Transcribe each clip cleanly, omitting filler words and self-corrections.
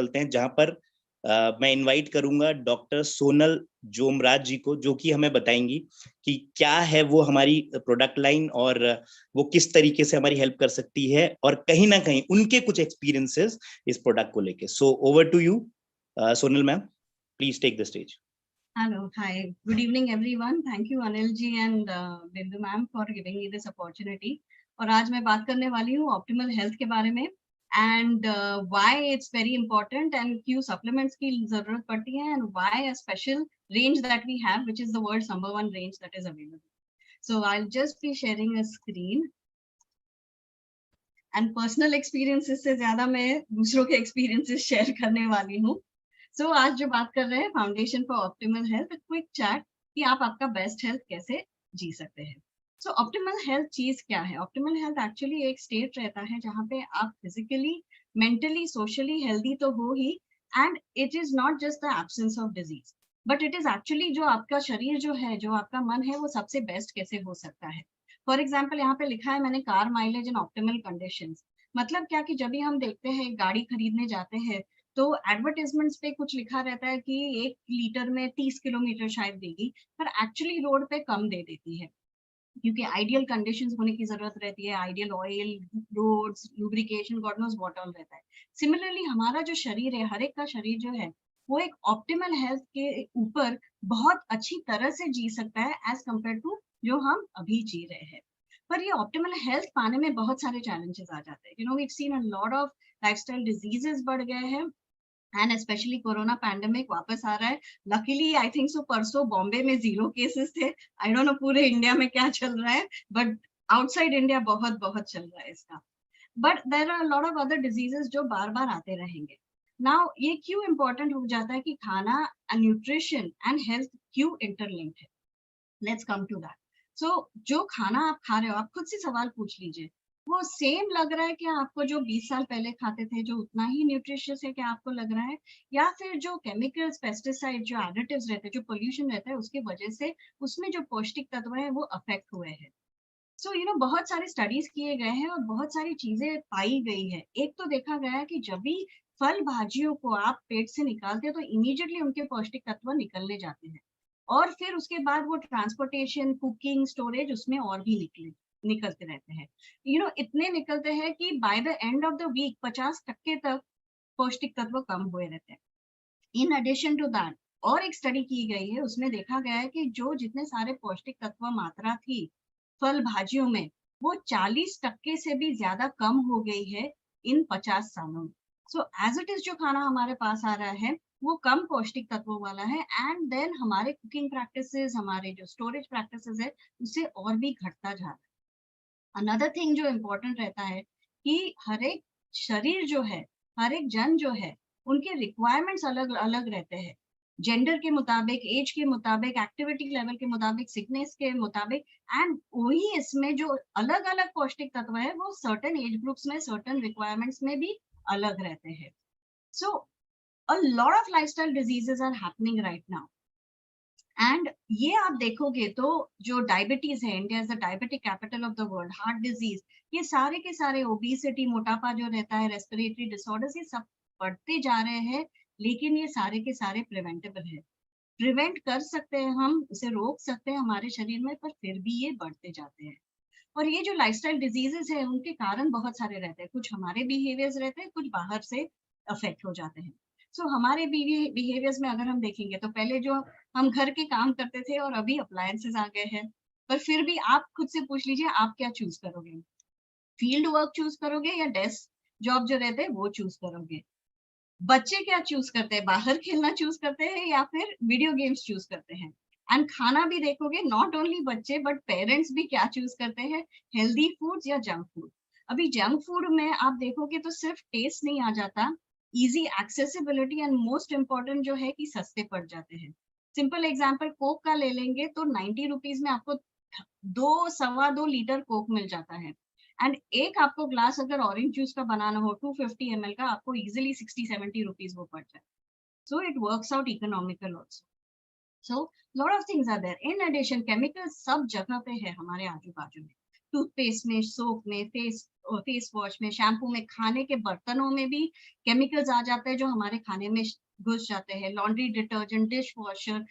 चलते हैं, जहां पर मैं इनवाइट करूंगा डॉक्टर सोनल जोमराज जी को, जो कि हमें बताएंगी कि क्या है वो हमारी प्रोडक्ट लाइन और वो किस तरीके से हमारी हेल्प कर सकती है, और कहीं ना कहीं उनके कुछ एक्सपीरियंसेस इस प्रोडक्ट को लेके। So over to you Sonal ma'am, please take the stage. Hello, hi, good evening everyone. Thank you Anil ji and Bindu ma'am for giving me this opportunity. और आज मैं बात करने वाली हूँ ऑप्टिमल हेल्थ के बारे में and why it's very important and क्यों supplements की जरूरत पड़ती है and why a special range that we have, which is the world's #1 range that is available. So I'll just be sharing a screen and personal experiences से ज्यादा मैं दूसरों के experiences share करने वाली हूँ. सो आज जो बात कर रहे हैं foundation for optimal health, quick chat कि आप आपका बेस्ट हेल्थ कैसे जी सकते हैं. सो ऑप्टिमल हेल्थ चीज क्या है? ऑप्टिमल हेल्थ एक्चुअली एक स्टेट रहता है जहाँ पे आप फिजिकली, मेंटली, सोशली हेल्दी तो हो ही, and it is not just the absence of disease, but it is actually जो आपका शरीर जो है, जो आपका मन है, वो सबसे बेस्ट कैसे हो सकता है. फॉर एग्जाम्पल यहाँ पे लिखा है मैंने कार माइलेज इन ऑप्टिमल कंडीशंस. मतलब क्या कि जब भी हम देखते हैं गाड़ी खरीदने जाते हैं तो एडवर्टाइजमेंट्स पे कुछ लिखा रहता है कि 1 लीटर में 30 किलोमीटर शायद देगी, पर एक्चुअली रोड पे कम दे देती है, क्योंकि आइडियल कंडीशंस होने की जरूरत रहती है, ideal oil, rods, lubrication, god knows what all रहता है. सिमिलरली हमारा जो शरीर है, हर एक का शरीर जो है, वो एक ऑप्टिमल हेल्थ के ऊपर बहुत अच्छी तरह से जी सकता है एज कम्पेयर टू जो हम अभी जी रहे हैं. पर ये ऑप्टिमल हेल्थ पाने में बहुत सारे चैलेंजेस आ जाते हैं. We seen a lot of lifestyle diseases बढ़ गए हैं एंड स्पेशली कोरोना पैंडेमिक वापस आ रहा है. लकीली आई थिंक सो परसों बॉम्बे में 0 केसेस थे. आई डोंट नो पूरे इंडिया में क्या चल रहा है, बट आउटसाइड इंडिया बहुत बहुत चल रहा है इसका. But there are lot of other diseases जो बार बार आते रहेंगे. नाउ ये क्यों इंपॉर्टेंट हो जाता है कि खाना, न्यूट्रिशन एंड हेल्थ क्यों इंटरलिंक्ड है? Let's come to that. So जो खाना आप खा रहे हो, आप खुद से सवाल पूछ लीजिए, वो सेम लग रहा है कि आपको जो 20 साल पहले खाते थे, जो उतना ही न्यूट्रिशियस है क्या आपको लग रहा है, या फिर जो केमिकल्स, पेस्टिसाइड, जो एडिटिव्स रहते हैं, जो पोल्यूशन रहता है, उसकी वजह से उसमें जो पौष्टिक तत्व है वो अफेक्ट हुए हैं. सो बहुत सारे स्टडीज किए गए हैं और बहुत सारी चीजें पाई गई है. एक तो देखा गया है कि जब भी फल भाजियों को आप पेट से निकालते हैं तो इमीडिएटली उनके पौष्टिक तत्व निकलने जाते हैं, और फिर उसके बाद वो ट्रांसपोर्टेशन, कुकिंग, स्टोरेज, उसमें और भी निकलते रहते हैं. इतने निकलते हैं कि by the end of the week 50% तक पौष्टिक तत्व कम हुए रहते हैं. इन एडिशन टू दैट और एक स्टडी की गई है, उसमें देखा गया है कि जो जितने सारे पौष्टिक तत्व मात्रा थी फल भाजियों में, वो 40% से भी ज्यादा कम हो गई है इन 50 सालों में. सो एज इट इज जो खाना हमारे पास आ रहा है वो कम पौष्टिक तत्वों वाला है, एंड देन हमारे कुकिंग प्रैक्टिसेस, हमारे जो स्टोरेज प्रैक्टिसेस है, उससे और भी घटता जा रहा है. अनदर थिंग जो इम्पोर्टेंट रहता है कि हर एक शरीर जो है, हर एक जन जो है, उनके रिक्वायरमेंट्स अलग अलग रहते हैं. जेंडर के मुताबिक, एज के मुताबिक, एक्टिविटी लेवल के मुताबिक, सिकनेस के मुताबिक, एंड वही इसमें जो अलग अलग पौष्टिक तत्व है वो सर्टेन एज ग्रुप्स में, सर्टेन रिक्वायरमेंट्स में भी अलग रहते हैं. So a lot of lifestyle diseases are happening right now. And ये आप देखोगे तो जो डायबिटीज है, India is the diabetic capital of the world, heart disease, ये सारे के सारे, ओबेसिटी, मोटापा जो रहता है, रेस्पिरेटरी डिसऑर्डर्स, ये सब बढ़ते जा रहे हैं. लेकिन ये सारे के सारे प्रिवेंटेबल है, प्रिवेंट कर सकते हैं, हम इसे रोक सकते हैं हमारे शरीर में, पर फिर भी ये बढ़ते जाते हैं. और ये जो लाइफस्टाइल डिजीजेस है उनके कारण बहुत सारे रहते हैं. कुछ हमारे बिहेवियर्स रहते हैं, कुछ बाहर से अफेक्ट हो जाते हैं. सो हमारे बिहेवियर्स में अगर हम देखेंगे तो पहले जो हम घर के काम करते थे और अभी अप्लायंसेस आ गए हैं, पर फिर भी आप खुद से पूछ लीजिए आप क्या चूज करोगे? फील्ड वर्क चूज करोगे या डेस्क जॉब जो रहते हैं वो चूज करोगे? बच्चे क्या चूज करते हैं? बाहर खेलना चूज करते हैं या फिर वीडियो गेम्स चूज करते हैं? एंड खाना भी देखोगे, नॉट ओनली बच्चे बट पेरेंट्स भी क्या चूज करते हैं, हेल्दी फूड्स या जंक फूड. अभी जंक फूड में आप देखोगे तो सिर्फ टेस्ट नहीं आ जाता, easy accessibility, and most important जो है कि सस्ते पड़ जाते हैं. सिंपल एग्जाम्पल कोक का ले लेंगे तो 90 रुपीज में आपको 2 सवा 2 लीटर कोक मिल जाता है. एंड एक आपको ग्लास अगर ऑरेंज जूस का बनाना हो 250 ml का, आपको इजिली 60-70 रुपीज वो पड़ जाए. So it works out economical also. So lot of things are there. In addition chemical सब जगह पे है हमारे आजू बाजू में. टूथपेस्ट में, सोप में, फेस वॉश में, शैम्पू में, खाने के बर्तनों में भी केमिकल्स आ जाते हैं जो हमारे खाने में घुस जाते हैं। लॉन्ड्री डिटर्जेंट, डिश वॉशर,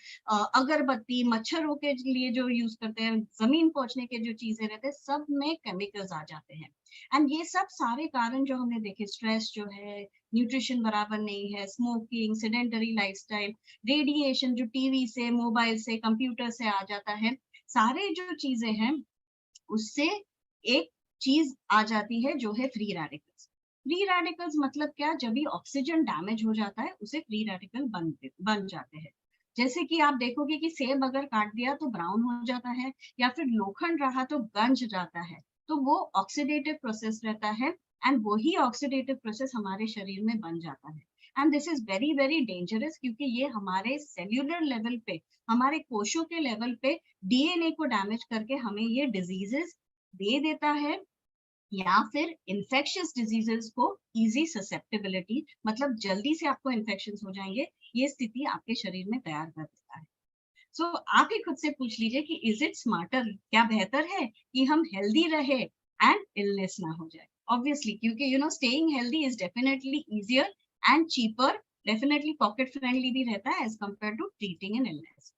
अगरबत्ती, मच्छरों के लिए जो यूज करते हैं, जमीन पोंछने के जो चीजें रहते हैं, सब में केमिकल्स आ जाते हैं। एंड ये सब सारे कारण जो हमने देखे, स्ट्रेस जो है, न्यूट्रिशन बराबर नहीं है, स्मोकिंग, सेडेंटरी लाइफस्टाइल, रेडिएशन जो टीवी से, मोबाइल से, कंप्यूटर से आ जाता है, सारे जो चीजें हैं उससे एक चीज आ जाती है जो है फ्री रेडिकल्स। फ्री रेडिकल्स मतलब क्या? जब भी ऑक्सीजन डैमेज हो जाता है उसे फ्री रेडिकल बन जाते हैं। जैसे कि आप देखोगे कि सेब अगर काट दिया तो ब्राउन हो जाता है, या फिर लोखंड रहा तो गंज जाता है, तो वो ऑक्सीडेटिव प्रोसेस रहता है। एंड वही ऑक्सीडेटिव प्रोसेस हमारे शरीर में बन जाता है। And this is very very dangerous, क्योंकि ये हमारे सेल्यूलर लेवल पे, हमारे कोशों के लेवल पे डीएनए को डैमेज करके हमें ये डिजीजेस दे देता है, या फिर इन्फेक्शियस डिजीजेस को इजी ससेप्टेबिलिटी, मतलब जल्दी से आपको इन्फेक्शन हो जाएंगे, ये स्थिति आपके शरीर में तैयार कर देता है। सो आप ही खुद से पूछ लीजिए कि इज इट स्मार्टर, क्या बेहतर है कि हम हेल्दी रहे एंड इलनेस ना हो जाए? ऑब्वियसली, क्योंकि staying healthy is definitely easier and cheaper, definitely pocket friendly भी रहता है as compare to treating an illness.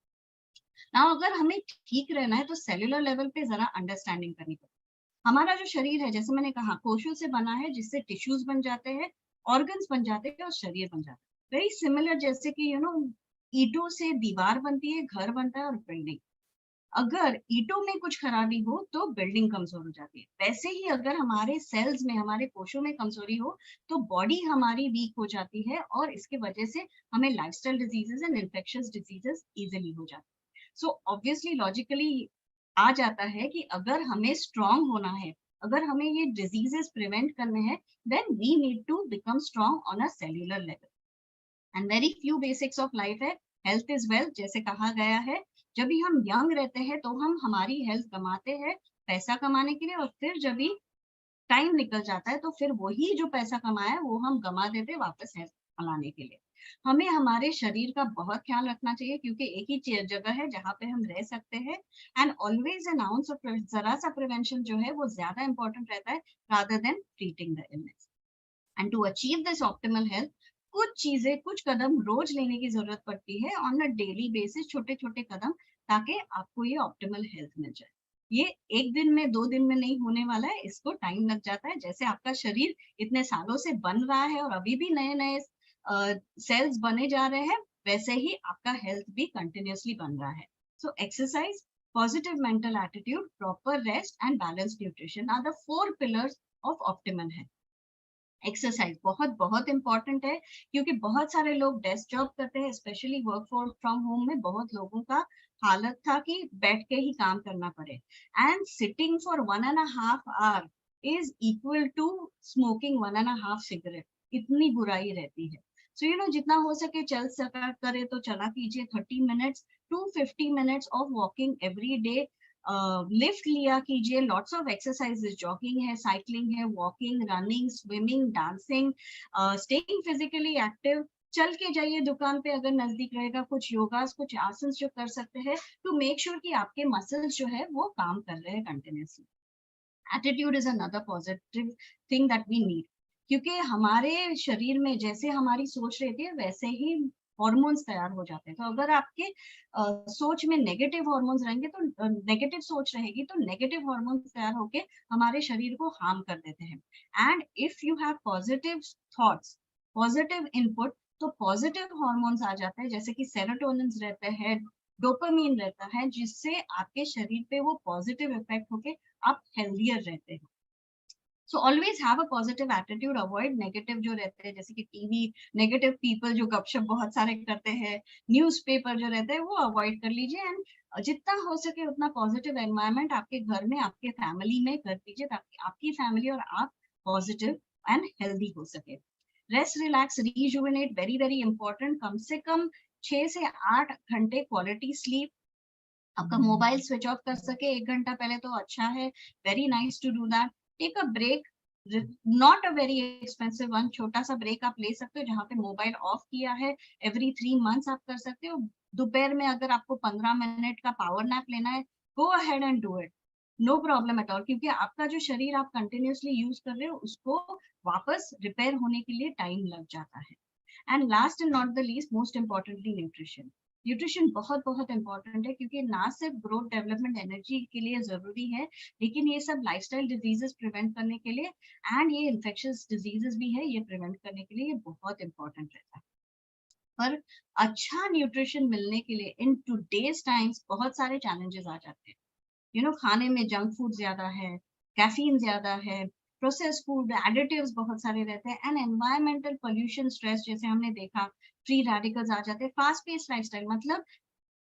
ना अगर हमें ठीक रहना है तो सेल्यूलर लेवल पे जरा अंडरस्टैंडिंग करनी पड़ेगी। हमारा जो शरीर है, जैसे मैंने कहा, कोशों से बना है, जिससे टिश्यूज बन जाते हैं, ऑर्गन्स बन जाते हैं और शरीर बन जाता है। वेरी सिमिलर, जैसे कि ईंटों से दीवार बनती है, घर बनता है और बिल्डिंग। अगर ईंटों में कुछ खराबी हो तो बिल्डिंग कमजोर हो जाती है। वैसे ही अगर हमारे सेल्स में, हमारे कोशों में कमजोरी हो तो बॉडी हमारी वीक हो जाती है, और इसके वजह से हमें lifestyle diseases and infectious diseases easily हो जाती है। सो ऑब्वियसली लॉजिकली आ जाता है कि अगर हमें स्ट्रांग होना है, अगर हमें ये डिजीजेस प्रिवेंट करने हैं, then we need to become strong on a cellular level. And very few basics of life है, हेल्थ इज वेल्थ, जैसे कहा गया है। जब भी हम यंग रहते हैं तो हम हमारी हेल्थ कमाते हैं पैसा कमाने के लिए, और फिर जब भी टाइम निकल जाता है तो फिर वही जो पैसा कमाया है वो हम गमा देते हैं वापस हेल्थ कमाने के लिए। हमें हमारे शरीर का बहुत ख्याल रखना चाहिए, क्योंकि एक ही जगह है जहाँ पे हम रह सकते हैं। And always an ounce of, जरा सा प्रिवेंशन जो है वो ज्यादा इंपॉर्टेंट रहता है rather than treating the illness. And to achieve this optimal health, कुछ चीजें, कुछ कदम रोज लेने की जरूरत पड़ती है ऑन अ डेली बेसिस, छोटे छोटे कदम, ताकि आपको ये ऑप्टिमल हेल्थ मिल जाए। ये एक दिन में, 2 दिन में नहीं होने वाला है, इसको टाइम लग जाता है। जैसे आपका शरीर इतने सालों से बन रहा है और अभी भी नए नए सेल्स बने जा रहे हैं, वैसे ही आपका हेल्थ भी कंटिन्यूअसली बन रहा है। So exercise, positive mental attitude, proper rest and balanced nutrition are the 4 pillars of optimal health. Exercise बहुत बहुत इंपॉर्टेंट है, क्योंकि बहुत सारे लोग डेस्क जॉब करते हैं, स्पेशली वर्क फ्रॉम होम में बहुत लोगों का हालत था कि बैठ के ही काम करना पड़े। And sitting for 1.5 hour is equal to smoking 1.5 cigarette, इतनी बुराई रहती है। सो जितना हो सके चल सका करे तो चला कीजिए, 30 minutes to 50 minutes of walking every day. Lift लिया कीजिए, लॉट्स ऑफ एक्सरसाइजेस, जॉगिंग है, साइकिलिंग है, walking, running, swimming, dancing, staying physically active. चल के जाइए दुकान पे अगर नजदीक रहेगा, कुछ योगास, कुछ आसन जो कर सकते हैं टू मेक श्योर कि आपके मसल्स जो है वो काम कर रहे हैं continuously. Attitude is another positive thing that we need, क्योंकि हमारे शरीर में जैसे हमारी सोच रहती है वैसे ही हॉर्मोन्स तैयार हो जाते हैं। तो अगर आपके सोच में नेगेटिव हॉर्मोन्स रहेंगे, तो नेगेटिव सोच रहेगी तो नेगेटिव हॉर्मोन्स तैयार होके हमारे शरीर को हार्म कर देते हैं। And if you have positive thoughts, positive input, तो पॉजिटिव हॉर्मोन्स आ जाते हैं, जैसे कि सेरोटोनिन रहते हैं, डोपामीन रहता है, जिससे आपके शरीर पे वो पॉजिटिव इफेक्ट होके आप हेल्दियर रहते हैं। So always have a positive attitude, avoid negative जो रहते हैं, जैसे कि टीवी, नेगेटिव पीपल जो गपशप बहुत सारे करते हैं, न्यूज़पेपर जो रहते हैं वो अवॉइड कर लीजिए। एंड जितना हो सके उतना पॉजिटिव एनवायरनमेंट आपके घर में, आपके फैमिली में कर दीजिए, ताकि आपकी फैमिली और आप पॉजिटिव एंड हेल्दी हो सके। Rest, relax, rejuvenate, very very important. कम से कम 6 से 8 घंटे क्वालिटी स्लीप। आपका मोबाइल स्विच ऑफ कर सके 1 घंटा पहले तो अच्छा है, very nice to do that. Take a break, not a very expensive one, छोटा सा ब्रेक आप ले सकते हो जहाँ पे मोबाइल ऑफ किया है, एवरी 3 मंथ्स आप कर सकते हो। दोपहर में अगर आपको 15 मिनट का पावर नैप लेना है, go ahead and do it. No problem at all, क्योंकि आपका जो शरीर आप कंटिन्यूअसली यूज कर रहे हो उसको वापस रिपेयर होने के लिए टाइम लग जाता है। And last and not the least, most importantly nutrition. Nutrition बहुत बहुत इंपॉर्टेंट है, क्योंकि ना सिर्फ ग्रोथ डेवलपमेंट एनर्जी के लिए जरूरी है, लेकिन ये सब लाइफस्टाइल डिजीजेस प्रिवेंट करने के लिए एंड ये इन्फेक्शियस डिजीजेस भी है, ये प्रिवेंट करने के लिए ये बहुत इंपॉर्टेंट रहता है। पर अच्छा न्यूट्रिशन मिलने के लिए इन टूडेज टाइम्स बहुत सारे चैलेंजेस आ जाते हैं। खाने में जंक फूड ज्यादा है, कैफीन ज्यादा है, प्रोसेस फूड, एडिटिव्स बहुत सारे रहते हैं, एंड एनवायरमेंटल पोल्यूशन, स्ट्रेस, जैसे हमने देखा, फ्री रेडिकल्स आ जाते हैं, फास्ट पेस लाइफस्टाइल, मतलब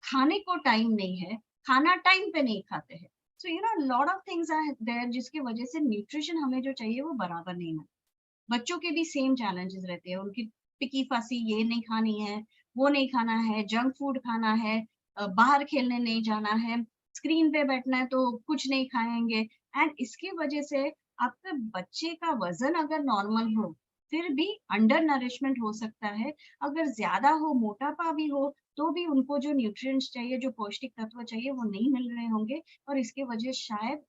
खाने को टाइम नहीं है, खाना टाइम पे नहीं खाते हैं। So lot of things are there जिसकी वजह से न्यूट्रिशन हमें जो चाहिए वो बराबर नहीं मिलता। बच्चों के भी सेम चैलेंजेस रहते हैं, उनकी टिकी फसी, ये नहीं खानी है, वो नहीं खाना है, जंक फूड खाना है, बाहर खेलने नहीं जाना है, स्क्रीन पे बैठना है तो कुछ नहीं खाएंगे। एंड इसकी वजह से आपके बच्चे का वजन अगर नॉर्मल हो फिर भी अंडर नरिशमेंट हो सकता है, अगर ज्यादा हो, मोटापा भी हो, तो भी उनको जो न्यूट्रिएंट्स चाहिए, जो पौष्टिक तत्व चाहिए, वो नहीं मिल रहे होंगे, और इसके वजह शायद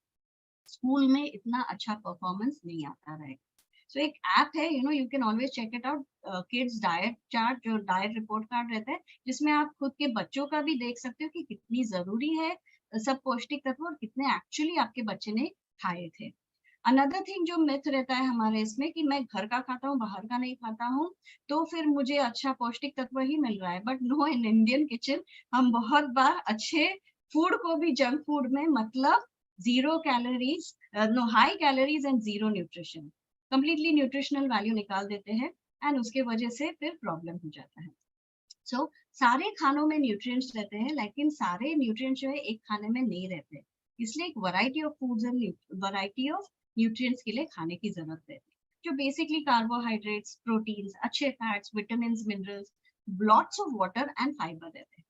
स्कूल में इतना अच्छा परफॉर्मेंस नहीं आता रहेगा। सो एक ऐप है, you can always check it out, kids diet chart, जो डाइट रिपोर्ट कार्ड रहता है, जिसमें आप खुद के बच्चों का भी देख सकते हो कि कितनी जरूरी है सब पौष्टिक तत्व और कितने एक्चुअली आपके बच्चे ने खाए थे। अनदर थिंग जो मिथ रहता है हमारे इसमें कि मैं घर का खाता हूँ, बाहर का नहीं खाता हूँ, तो फिर मुझे अच्छा पौष्टिक तत्व ही मिल रहा है। But no, in Indian kitchen हम बहुत बार अच्छे फूड को भी जंक फूड में, मतलब zero calories, no high calories and zero nutrition, completely nutritional value निकाल देते हैं, एंड उसके वजह से फिर प्रॉब्लम हो जाता है। सो सारे खानों में न्यूट्रिएंट्स रहते हैं, लेकिन सारे न्यूट्रिएंट्स जो है एक खाने में नहीं रहते, इसलिए एक variety of foods and variety of nutrients के लिए खाने की जरूरत रहती है, जो बेसिकली कार्बोहाइड्रेट्स, प्रोटीन्स, अच्छे fats, vitamin, minerals, lots of water and fibre रहते हैं।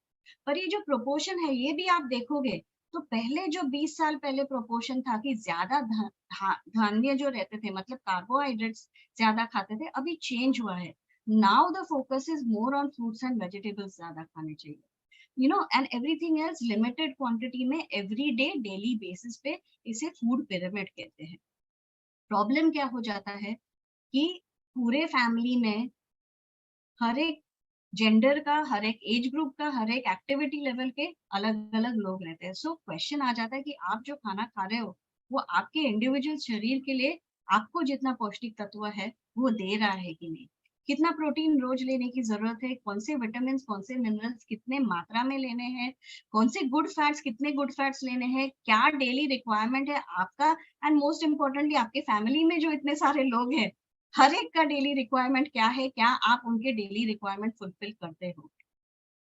पर ये जो प्रोपोर्शन है, ये भी आप देखोगे तो पहले जो 20 साल पहले प्रोपोर्शन था कि ज्यादा धान्य जो रहते थे, मतलब कार्बोहाइड्रेट्स ज्यादा खाते थे, अभी चेंज हुआ है। Now the focus is more on fruits and vegetables ज्यादा खाने चाहिए, and everything else limited quantity में, एवरी डे, डेली बेसिस पे। इसे फूड पिरामिड कहते हैं। प्रॉब्लम क्या हो जाता है कि पूरे फैमिली में हर एक जेंडर का, हर एक एज ग्रुप का, हर एक एक्टिविटी लेवल के अलग अलग लोग रहते हैं। सो क्वेश्चन आ जाता है कि आप जो खाना खा रहे हो वो आपके इंडिविजुअल शरीर के लिए आपको जितना पौष्टिक तत्व है वो दे रहा है कि नहीं, कितना प्रोटीन रोज लेने की जरूरत है, कौन से विटामिन, कौन से मिनरल्स कितने मात्रा में लेने हैं, कौन से गुड फैट्स, कितने गुड फैट्स लेने हैं, क्या डेली रिक्वायरमेंट है आपका, एंड मोस्ट इम्पोर्टेंटली आपके फैमिली में जो इतने सारे लोग हैं, हर एक का डेली रिक्वायरमेंट क्या है, क्या आप उनके डेली रिक्वायरमेंट फुलफिल करते हो।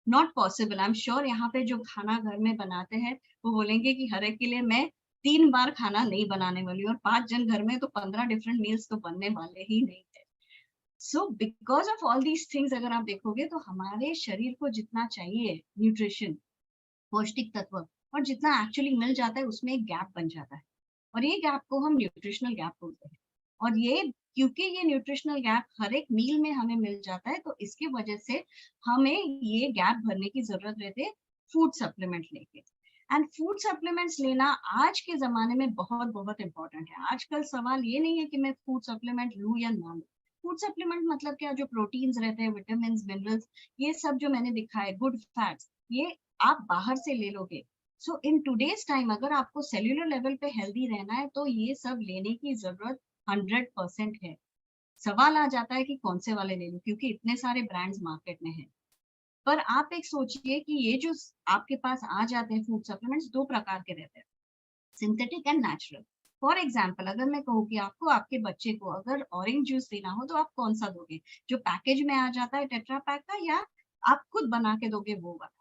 Not possible. I am sure यहाँ पे जो खाना घर में बनाते हैं वो बोलेंगे कि हर एक के लिए मैं 3 बार खाना नहीं बनाने वाली हूँ, और 5 जन घर में तो 15 डिफरेंट मील्स तो बनने वाले ही नहीं है। So because of all these things अगर आप देखोगे तो हमारे शरीर को जितना चाहिए न्यूट्रिशन, पौष्टिक तत्व, और जितना एक्चुअली मिल जाता है उसमें एक गैप बन जाता है, और ये गैप को हम न्यूट्रिशनल गैप बोलते हैं। और ये क्योंकि ये न्यूट्रिशनल गैप हर एक मील में हमें मिल जाता है, तो इसकी वजह से हमें ये गैप भरने की जरूरत रहती है फूड सप्लीमेंट लेके। एंड फूड सप्लीमेंट्स लेना आज के जमाने में बहुत बहुत इंपॉर्टेंट है। आजकल सवाल ये नहीं है कि मैं फूड सप्लीमेंट लूँ या ना लूँ। फूड सप्लीमेंट मतलब क्या, जो प्रोटीन्स रहते हैं, विटामिन, मिनरल्स, ये सब जो मैंने दिखा है, गुड फैट्स, ये आप बाहर से ले लोगे। सो इन टूडेज टाइम अगर आपको सेल्यूलर लेवल पे हेल्दी रहना है तो ये सब लेने की जरूरत 100% है। सवाल आ जाता है कि कौन से वाले ले लूं, क्योंकि इतने सारे ब्रांड्स मार्केट में हैं। पर आप एक सोचिए कि ये जो आपके पास आ जाते हैं फूड सप्लीमेंट्स, 2 प्रकार के रहते हैं, synthetic and natural. For example, अगर मैं कहूँ कि आपको आपके बच्चे को अगर ऑरेंज जूस देना हो तो आप कौन सा दोगे, जो पैकेज में आ जाता है टेट्रा पैक का, या आप खुद बना के दोगे वो वाला?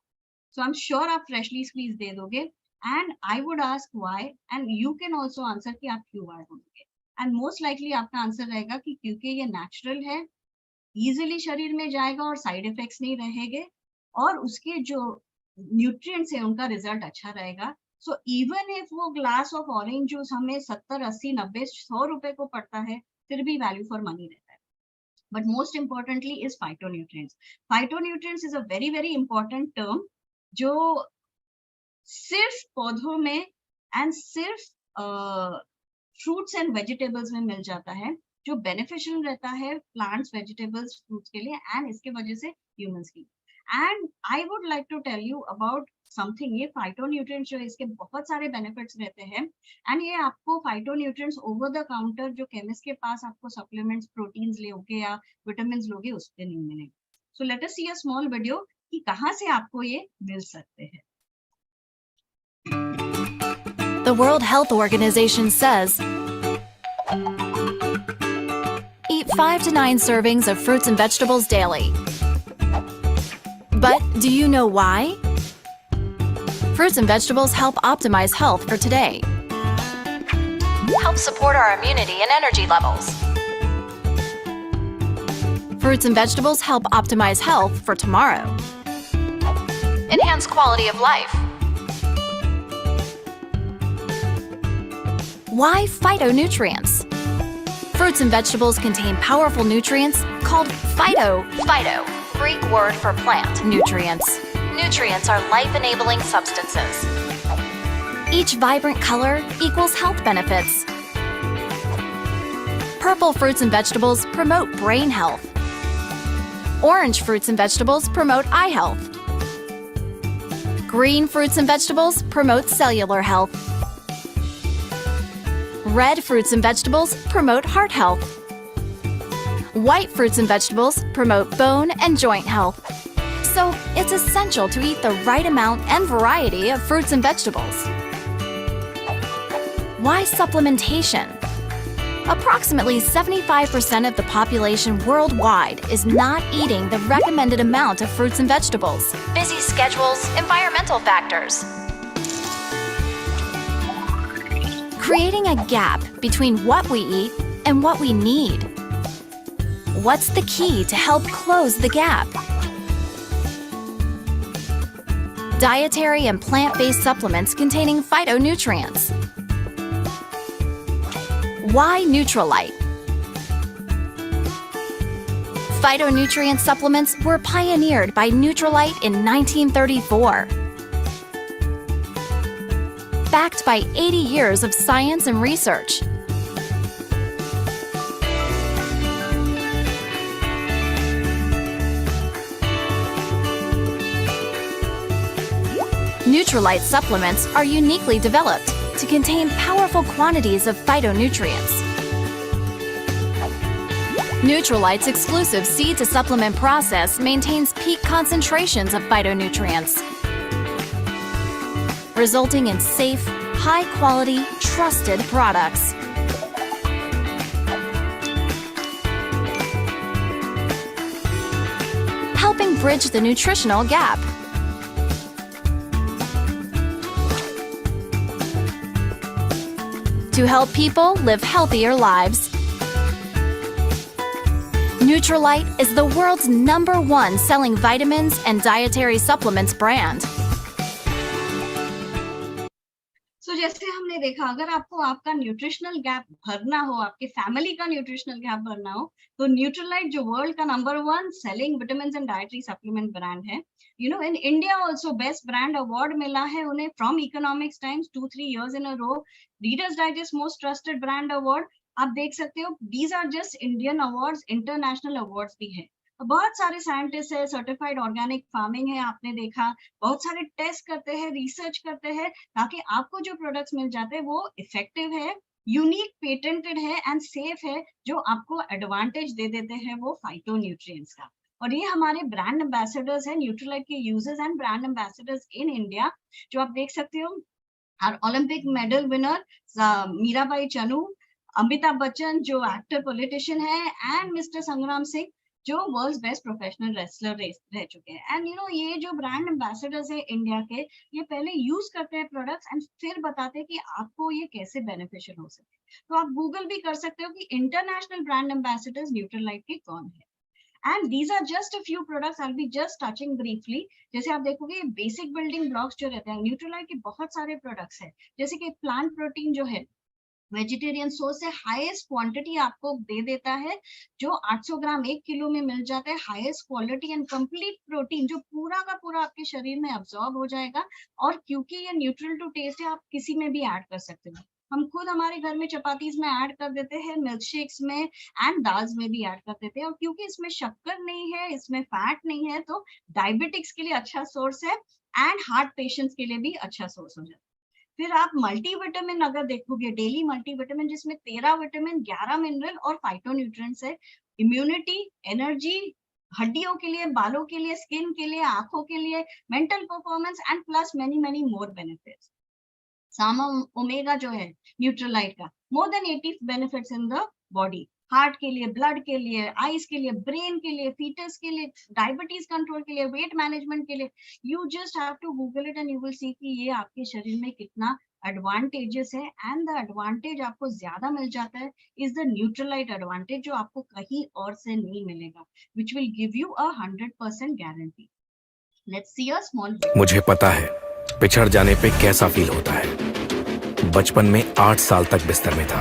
So I'm sure आप freshly squeezed दे दोगे, and I would ask why, and you can also answer कि आप क्यों why बोलोगे, and most likely आपका आंसर रहेगा कि क्योंकि ये नेचुरल है, इजीली शरीर में जाएगा और साइड इफेक्ट्स नहीं रहेंगे, और उसके जो न्यूट्रिएंट्स है उनका रिजल्ट अच्छा रहेगा। सो इवन इफ वो ग्लास ऑफ ऑरेंज जूस हमें 70, 80, 90, 100 रुपए को पड़ता है, फिर भी वैल्यू फॉर मनी रहता है। But most importantly is phytonutrients. Phytonutrients is a very very important term जो सिर्फ पौधों में एंड सिर्फ फ्रूट्स एंड वेजिटेबल्स में मिल जाता है, जो बेनिफिशियल रहता है प्लांट्स, वेजिटेबल्स, फ्रूट्स के लिए एंड इसके वजह से ह्यूमंस की। And I would like to tell you about something, ये फाइटोन्यूट्रिएंट्स जो इसके बहुत सारे बेनिफिट्स रहते हैं एंड ये आपको फाइटोन्यूट्रिएंट्स ओवर द काउंटर जो केमिस्ट के पास आपको सप्लीमेंट्स, प्रोटीन्स लोगे या विटामिन्स लोगे उस पे नहीं मिलेंगे। So let us see a small video कि कहाँ से आपको ये मिल सकते हैं। The World Health Organization says, eat 5 to 9 servings of fruits and vegetables daily. But do you know why? Fruits and vegetables help optimize health for today. Help support our immunity and energy levels. Fruits and vegetables help optimize health for tomorrow. Enhance quality of life. Why phytonutrients? Fruits and vegetables contain powerful nutrients called phyto, Greek word for plant nutrients. Nutrients are life-enabling substances. Each vibrant color equals health benefits. Purple fruits and vegetables promote brain health. Orange fruits and vegetables promote eye health. Green fruits and vegetables promote cellular health. Red fruits and vegetables promote heart health. White fruits and vegetables promote bone and joint health. So it's essential to eat the right amount and variety of fruits and vegetables. Why supplementation? Approximately 75% of the population worldwide is not eating the recommended amount of fruits and vegetables. Busy schedules, environmental factors. Creating a gap between what we eat and what we need. What's the key to help close the gap? Dietary and plant-based supplements containing phytonutrients. Why Nutrilite? Phytonutrient supplements were pioneered by Nutrilite in 1934. Backed by 80 years of science and research. Nutrilite supplements are uniquely developed to contain powerful quantities of phytonutrients. Nutrilite's exclusive seed-to-supplement process maintains peak concentrations of phytonutrients, resulting in safe, high-quality, trusted products. Helping bridge the nutritional gap. To help people live healthier lives. Nutrilite is the world's #1 selling vitamins and dietary supplements brand. So, जैसे हमने देखा, अगर आपको आपका nutritional gap भरना हो, आपके family का न्यूट्रिशनल गैप भरना हो, तो न्यूट्रिलाइट जो वर्ल्ड का #1 selling vitamins and dietary supplement brand है, in India also best brand award मिला है उन्हें from Economics Times 2-3 years in a row, Reader's Digest most trusted brand award. आप देख सकते हो, these are just Indian awards, international awards भी है। बहुत सारे साइंटिस्ट है, सर्टिफाइड ऑर्गेनिक फार्मिंग है, आपने देखा बहुत सारे टेस्ट करते हैं, रिसर्च करते हैं, ताकि आपको जो प्रोडक्ट्स मिल जाते हैं वो इफेक्टिव है, यूनिक, पेटेंटेड है एंड सेफ है, जो आपको एडवांटेज दे देते हैं वो फाइटोन्यूट्रिएंट्स का। और ये हमारे ब्रांड एम्बेसडर्स हैं, न्यूट्रिलाइट के users and brand ambassadors in India, जो आप देख सकते हो। और Olympic medal winner Mirabai Chanu, Amitabh Bachchan जो एक्टर पॉलिटिशियन है, एंड मिस्टर संग्राम सिंह जो वर्ल्ड्स बेस्ट प्रोफेशनल रेसलर रह चुके हैं। एंड ये जो ब्रांड एम्बेसडर्स है इंडिया के, ये पहले यूज करते हैं प्रोडक्ट्स एंड फिर बताते हैं कि आपको ये कैसे बेनिफिशियल हो सके। तो आप गूगल भी कर सकते हो कि इंटरनेशनल ब्रांड एम्बेसडर्स न्यूट्रिलाइट के कौन है। And these are just a few products, I will be just touching briefly. जैसे आप देखोगे बेसिक बिल्डिंग ब्लॉक्स जो रहते हैं, न्यूट्रिलाइट के बहुत सारे प्रोडक्ट्स है, जैसे कि प्लांट प्रोटीन जो है वेजिटेरियन सोर्स से हाईएस्ट क्वांटिटी आपको दे देता है, जो 800 ग्राम 1 किलो में मिल जाता है, highest quality and complete protein जो पूरा का पूरा आपके शरीर में अब्सॉर्ब हो जाएगा। और क्योंकि ये न्यूट्रल टू टेस्ट है, आप किसी में भी ऐड कर सकते हो। हम खुद हमारे घर में चपातीज में ऐड कर देते हैं, मिल्क शेक्स में एंड दाल्स में भी ऐड कर देते हैं। और क्योंकि इसमें शक्कर नहीं है, इसमें फैट नहीं है, तो डायबिटिक्स के लिए अच्छा सोर्स है एंड हार्ट पेशेंट्स के लिए भी अच्छा सोर्स हो जाता है। फिर आप मल्टीविटामिन अगर देखोगे, डेली मल्टीविटामिन जिसमें 13 विटामिन, 11 मिनरल और फाइटोन्यूट्रिएंट्स है, इम्यूनिटी, एनर्जी, हड्डियों के लिए, बालों के लिए, स्किन के लिए, आंखों के लिए, mental performance and plus many many more benefits. Sama omega जो है न्यूट्रलाइट का, more than 80 benefits in the body, heart के लिए, ब्लड के लिए, आईज के लिए, ब्रेन के लिए, फीटस के लिए, डायबिटीज कंट्रोल के लिए, वेट मैनेजमेंट के लिए। You just have to Google it and you will see कि ये आपके शरीर में कितना एडवांटेजेस है। एंड द एडवांटेज आपको ज्यादा मिल जाता है इज द न्यूट्रलाइट एडवांटेज, जो आपको कहीं और से नहीं मिलेगा, which will give you a 100% guarantee. Let's see a small. मुझे पता है पिछड़ जाने पे कैसा फील होता है। बचपन में 8 साल तक बिस्तर में था,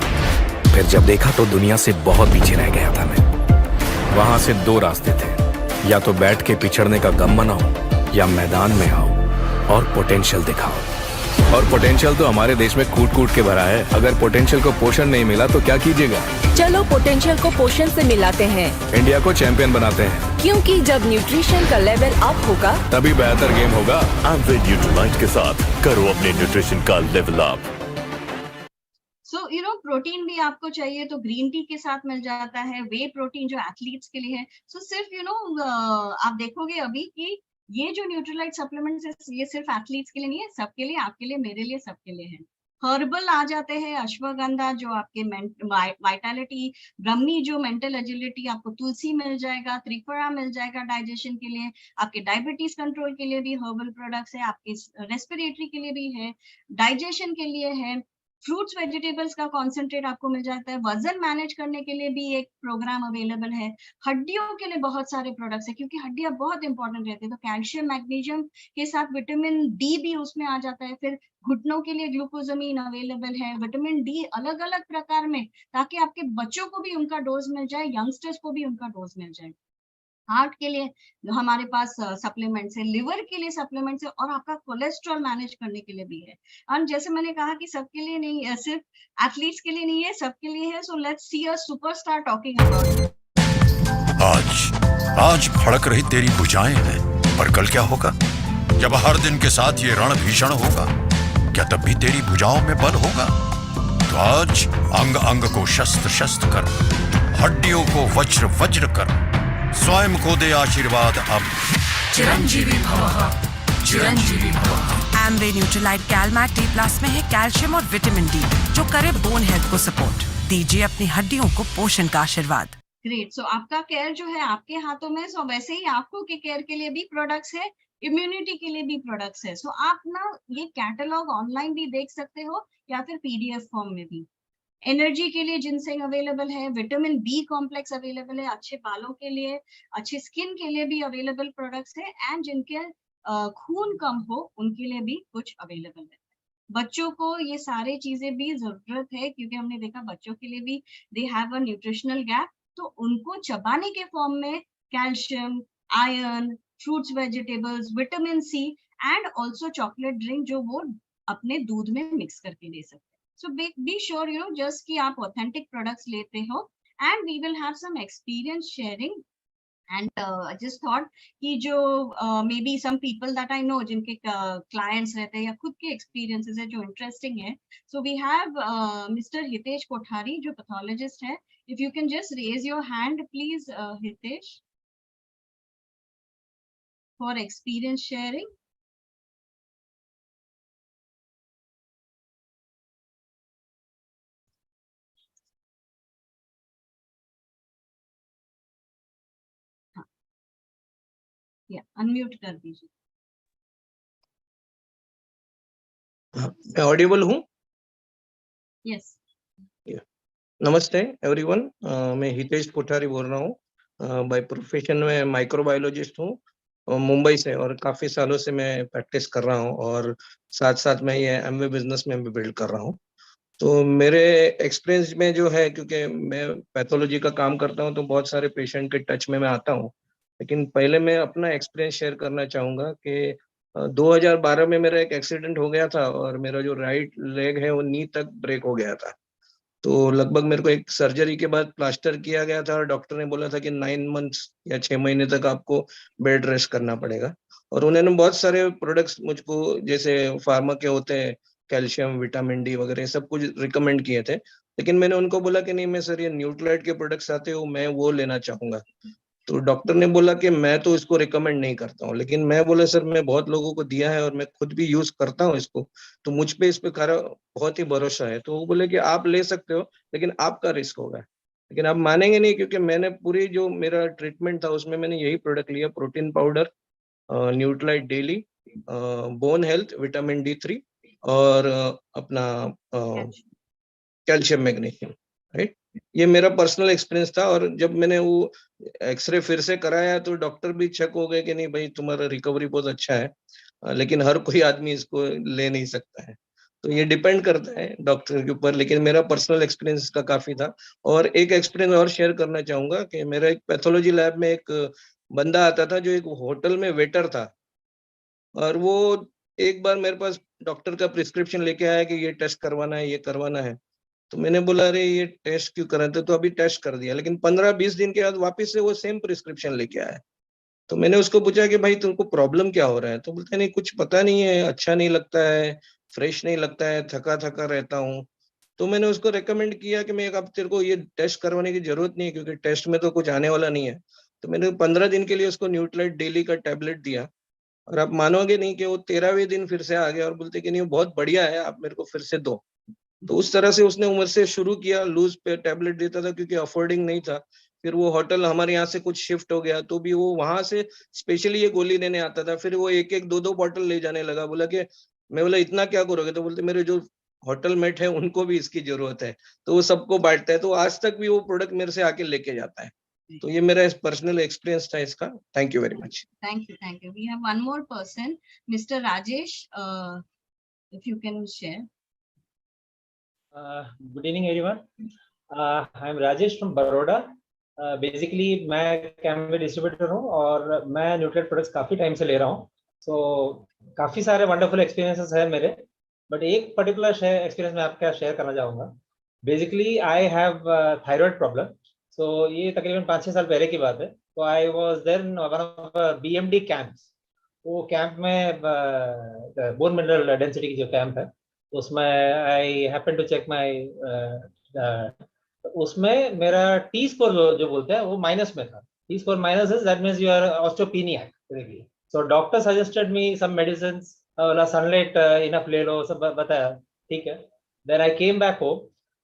फिर जब देखा तो दुनिया से बहुत पीछे रह गया था मैं। वहां से 2 रास्ते थे, या तो बैठ के पिछड़ने का गम मनाओ या मैदान में आओ और पोटेंशियल दिखाओ। और पोटेंशियल तो हमारे देश में कूट कूट के भरा है। अगर पोटेंशियल को पोषण नहीं मिला तो क्या कीजिएगा? चलो पोटेंशियल को पोषण से मिलाते हैं, इंडिया को चैंपियन बनाते हैं, क्योंकि जब न्यूट्रिशन का लेवल अप होगा तभी बेहतर गेम होगा। एमवे न्यूट्रीलाइट के साथ करो अपने न्यूट्रिशन का level up. So you know protein भी आपको चाहिए तो ग्रीन टी के साथ मिल जाता है, वे प्रोटीन जो एथलीट्स के लिए है। सो सिर्फ यू नो आप देखोगे अभी कि ये जो न्यूट्रीलाइट सप्लीमेंट्स है, ये सिर्फ एथलीट्स के लिए नहीं है, सबके लिए, आपके लिए, मेरे लिए, सबके लिए है। हर्बल आ जाते हैं, अश्वगंधा जो आपके वाइटलिटी, ब्रह्मी जो मेंटल एजिलिटी, आपको तुलसी मिल जाएगा, त्रिफला मिल जाएगा डाइजेशन के लिए, आपके डायबिटीज कंट्रोल के लिए भी हर्बल प्रोडक्ट्स है, आपके रेस्पिरेटरी के लिए भी है, डाइजेशन के लिए है, फ्रूट्स वेजिटेबल्स का कॉन्सेंट्रेट आपको मिल जाता है, वजन मैनेज करने के लिए भी एक प्रोग्राम अवेलेबल है, हड्डियों के लिए बहुत सारे प्रोडक्ट्स है क्योंकि हड्डियां बहुत इंपॉर्टेंट रहती है, तो कैल्शियम, मैग्नीशियम के साथ विटामिन डी भी उसमें आ जाता है। फिर घुटनों के लिए ग्लूकोजामीन अवेलेबल है, विटामिन डी अलग अलग प्रकार में, ताकि आपके बच्चों को भी उनका डोज मिल जाए, यंगस्टर्स को भी उनका डोज मिल जाए। हार्ट के लिए हमारे पास सप्लीमेंट्स है, लिवर के लिए सप्लीमेंट्स है, और आपका कोलेस्ट्रॉल मैनेज करने के लिए भी है। और जैसे मैंने कहा कि सबके लिए नहीं है, सिर्फ एथलीट्स के लिए नहीं है, सबके लिए है। So let's see a superstar talking about. आज भड़क रही तेरी भुजाएं हैं, पर कल क्या होगा जब हर दिन के साथ ये रण भीषण होगा? क्या तब भी तेरी भुजाओं में बल होगा? तो आज अंग अंग को शस्त्र शस्त्र कर, हड्डियों को वज्र वज्र कर, स्वयं को दे आशीर्वाद अब। चिरंजीवी भवः, चिरंजीवी भवः। एमवे न्यूट्रीलाइट कैलमैट डी प्लस में है कैल्शियम और विटामिन डी, जो करे बोन हेल्थ को सपोर्ट। दीजिए अपनी हड्डियों को पोषण का आशीर्वाद। ग्रेट। सो आपका केयर जो है आपके हाथों में। सो वैसे ही आंखों के केयर के लिए भी प्रोडक्ट्स है, इम्यूनिटी के लिए भी प्रोडक्ट्स है। सो आप ना ये कैटलॉग ऑनलाइन भी देख सकते हो या फिर पीडीएफ फॉर्म में भी। एनर्जी के लिए जिनसेंग अवेलेबल है, विटामिन बी कॉम्प्लेक्स अवेलेबल है, अच्छे बालों के लिए, अच्छे स्किन के लिए भी अवेलेबल प्रोडक्ट्स है, एंड जिनके खून कम हो उनके लिए भी कुछ अवेलेबल है। बच्चों को ये सारे चीजें भी जरूरत है क्योंकि हमने देखा बच्चों के लिए भी they have a nutritional gap, तो उनको चबाने के फॉर्म में calcium, iron, fruits vegetables, vitamin C and also chocolate drink जो वो अपने दूध में मिक्स करके दे सकते हैं। So be sure you know just कि आप authentic products लेते हो, and we will have some experience sharing. And I just thought कि जो maybe some people that I know जिनके clients रहते हैं या खुद के experiences है जो interesting है. So we have Mr. Hitesh Kothari जो pathologist है. If you can just raise your hand please Hitesh for experience sharing. या अनम्यूट कर दीजिए। मैं ऑडिबल हूँ? यस। नमस्ते एवरीवन, मैं हितेश कोठारी बोल रहा हूँ। बाय प्रोफेशन में माइक्रोबायोलॉजिस्ट हूँ मुंबई से, और काफी सालों से मैं प्रैक्टिस कर रहा हूँ और साथ साथ मैं ये एमवे बिजनेस में भी बिल्ड कर रहा हूँ। तो मेरे एक्सपीरियंस में जो है, क्योंकि मैं पैथोलॉजी का काम करता हूँ तो बहुत सारे पेशेंट के टच में मैं आता हूँ, लेकिन पहले मैं अपना एक्सपीरियंस शेयर करना चाहूँगा कि 2012 में मेरा एक एक्सीडेंट हो गया था और मेरा जो राइट लेग है वो नी तक ब्रेक हो गया था। तो लगभग मेरे को एक सर्जरी के बाद प्लास्टर किया गया था और डॉक्टर ने बोला था कि 9 मंथ्स या 6 महीने तक आपको बेड रेस्ट करना पड़ेगा। और उन्होंने बहुत सारे प्रोडक्ट्स मुझको जैसे फार्मा के होते हैं, कैल्शियम, विटामिन डी वगैरह सब कुछ रिकमेंड किए थे। लेकिन मैंने उनको बोला कि नहीं, मैं सर ये न्यूट्रालाइट के प्रोडक्ट्स आते हो मैं वो लेना चाहूंगा। तो डॉक्टर ने बोला कि मैं तो इसको रिकमेंड नहीं करता हूँ। लेकिन मैं बोला सर मैं बहुत लोगों को दिया है और मैं खुद भी यूज करता हूँ इसको, तो मुझ पे इस पे बहुत ही भरोसा है। तो वो बोले कि आप ले सकते हो लेकिन आपका रिस्क होगा। लेकिन आप मानेंगे नहीं, क्योंकि मैंने पूरी जो मेरा ट्रीटमेंट था उसमें मैंने यही प्रोडक्ट लिया, protein powder, Nutrilite daily, bone health, vitamin D3 और अपना कैल्शियम मैग्नीशियम, राइट। ये मेरा पर्सनल एक्सपीरियंस था। और जब मैंने वो एक्सरे फिर से कराया तो डॉक्टर भी चेक हो गए कि नहीं भाई तुम्हारा रिकवरी बहुत अच्छा है, लेकिन हर कोई आदमी इसको ले नहीं सकता है। तो ये डिपेंड करता है डॉक्टर के ऊपर, लेकिन मेरा पर्सनल एक्सपीरियंस इसका काफी था। और एक एक्सपीरियंस और शेयर करना चाहूंगा कि मेरा एक पैथोलॉजी लैब में एक बंदा आता था जो एक होटल में वेटर था, और वो एक बार मेरे पास डॉक्टर का प्रिस्क्रिप्शन लेके आया कि ये टेस्ट करवाना है, ये करवाना है। तो मैंने बोला अरे ये टेस्ट क्यों कराते, तो अभी टेस्ट कर दिया। लेकिन 15-20 दिन के बाद वापस से वो सेम प्रिस्क्रिप्शन लेके आया। तो मैंने उसको पूछा कि भाई तुमको प्रॉब्लम क्या हो रहा है, तो बोलते नहीं कुछ पता नहीं है, अच्छा नहीं लगता है, फ्रेश नहीं लगता है, थका थका रहता हूँ। तो मैंने उसको रेकमेंड किया कि मैं अब तेरे को ये टेस्ट करवाने की जरूरत नहीं है, क्योंकि टेस्ट में तो कुछ आने वाला नहीं है। तो मैंने 15 दिन के लिए उसको न्यूट्रालाइट डेली का टैबलेट दिया, और आप मानोगे नहीं कि वो 13वें दिन फिर से आ गया और बोलते कि नहीं वो बहुत बढ़िया है, आप मेरे को फिर से दो। तो उस तरह से उसने उम्र से शुरू किया, लूज पे टैबलेट देता था क्योंकि अफोर्डिंग नहीं था। फिर वो होटल हमारे यहाँ से कुछ शिफ्ट हो गया, तो भी वो वहां से स्पेशली ये गोली लेने आता था। फिर वो एक एक दो दो बॉटल ले जाने लगा। बोला कि मैं बोला इतना क्या करोगे, तो बोलते मेरे जो होटल मेट है उनको भी इसकी जरूरत है, तो वो सबको बांटता है। तो आज तक भी वो प्रोडक्ट मेरे से आके लेके जाता है। तो ये मेरा पर्सनल एक्सपीरियंस था इसका। Thank you very much. Thank you. We have one more person, mister Rajesh, if you can share. Good evening everyone, I am Rajesh from Baroda. Basically मैं कैमवे डिस्ट्रीब्यूटर हूँ और मैं न्यूट्रिएंट प्रोडक्ट्स काफ़ी टाइम से ले रहा हूँ। सो काफ़ी सारे वंडरफुल एक्सपीरियंसेस हैं मेरे, बट एक पर्टिकुलर एक्सपीरियंस मैं आपके साथ शेयर करना चाहूँगा। Basically I have thyroid problem. So ये तकरीबन 5-6 साल पहले की बात है। तो I was there in one of BMD camps. वो कैंप में बोन मिनरल डेंसिटी की जो कैंप है उसमें I happen to check my, उसमें मेरा टी स्कोर जो बोलते हैं वो माइनस में था। T score minus is that means you are osteopenic basically. So doctor suggested me some medicines, sunlight enough ले लो, सब बताया, ठीक है। Then I came back home,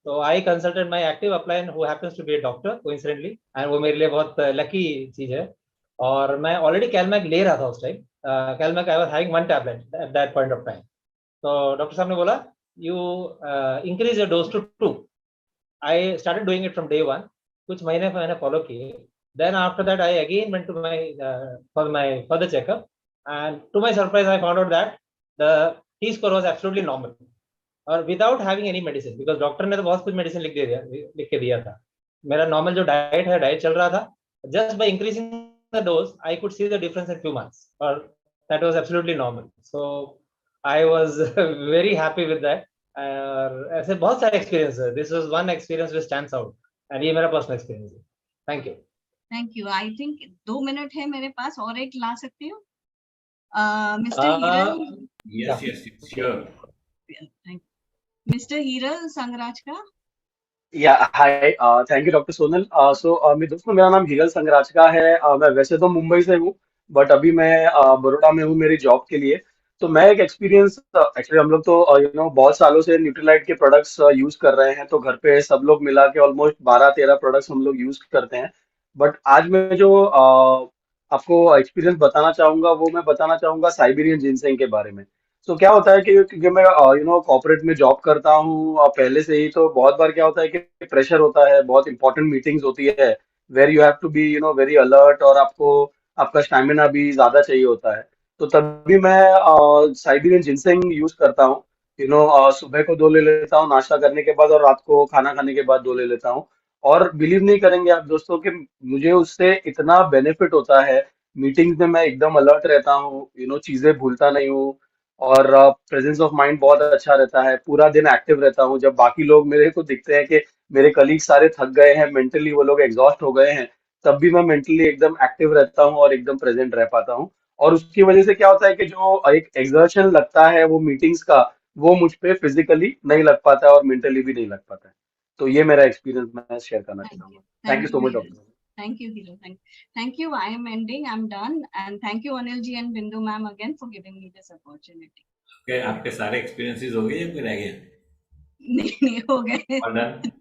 तो I consulted my active upline who happens to be a doctor coincidentally, and वो मेरे लिए बहुत लकी चीज है। और मैं ऑलरेडी कैलमैक ले रहा था उस time. Calmag I was having 1 tablet at that point of time. तो डॉक्टर साहब ने बोला you increase your dose to 2। I started doing it from day 1। कुछ महीने मैंने फॉलो किए। Then after that I again went to my further checkup, and to my surprise I found out that the T score was absolutely normal, और without having any medicine, because doctor ने तो बहुत कुछ medicine लिख के दिया था। मेरा नॉर्मल जो डाइट चल रहा था, just by increasing the dose I could see the difference in 2 months, और that was absolutely normal. So I was very happy with that. और ऐसे बहुत सारे एक्सपीरियंस है, this was one experience which stands out, and ये मेरा personal experience है। Thank you. I think 2 minute है मेरे पास, और एक ला सकती हूँ। Mister Hiral. Yes sure. Mister Hiral Sangraj का। हाय, थैंक यू डॉक्टर सोनल। मेरे दोस्तों, मेरा नाम हीरल संगराज का है। मैं वैसे तो मुंबई से हूँ, बट अभी मैं बड़ौदा में हूँ मेरी जॉब के लिए। तो मैं एक एक्सपीरियंस, एक्चुअली हम लोग तो बहुत सालों से न्यूट्रीलाइट के प्रोडक्ट्स यूज कर रहे हैं। तो घर पे सब लोग मिला के ऑलमोस्ट 12-13 प्रोडक्ट्स हम लोग यूज करते हैं। बट आज मैं जो आपको एक्सपीरियंस बताना चाहूंगा, वो मैं बताना चाहूंगा साइबेरियन जिनसेंग के बारे में। तो क्या होता है कि क्योंकि मैं कॉर्पोरेट में जॉब करता हूँ पहले से ही, तो बहुत बार क्या होता है कि प्रेशर होता है, बहुत इंपॉर्टेंट मीटिंग्स होती है, where you have to be very alert, और आपको आपका स्टैमिना भी ज्यादा चाहिए होता है। तो तभी मैं साइबेरियन जिनसेंग यूज करता हूँ। सुबह को 2 ले लेता हूँ नाश्ता करने के बाद, और रात को खाना खाने के बाद 2 ले लेता हूँ। और बिलीव नहीं करेंगे आप दोस्तों कि मुझे उससे इतना बेनिफिट होता है। मीटिंग्स में मैं एकदम अलर्ट रहता हूँ, चीजें भूलता नहीं हूँ, और प्रेजेंस ऑफ माइंड बहुत अच्छा रहता है, पूरा दिन एक्टिव रहता हूँ। जब बाकी लोग मेरे को दिखते हैं कि मेरे कलीग सारे थक गए हैं मेंटली, वो लोग एग्जॉस्ट हो गए हैं, तब भी मैं मेंटली एकदम एक्टिव रहता हूँ और एकदम प्रेजेंट रह पाता हूँ। और उसकी वजह से क्या होता है कि जो एक एक्सर्शन लगता है वो मीटिंग्स का, वो मुझ पे फिजिकली नहीं लग पाता है और मेंटली भी नहीं लग पाता है। तो ये मेरा एक्सपीरियंस मैं शेयर करना चाहूंगा। Thank you so much doctor. Thank you, Hiro. Thank you. I am ending. I'm done. And thank you, Anil ji and Bindu ma'am, again for giving me this opportunity. आपके सारे experiences हो गए या कोई रह गया? नहीं हो गए। All done?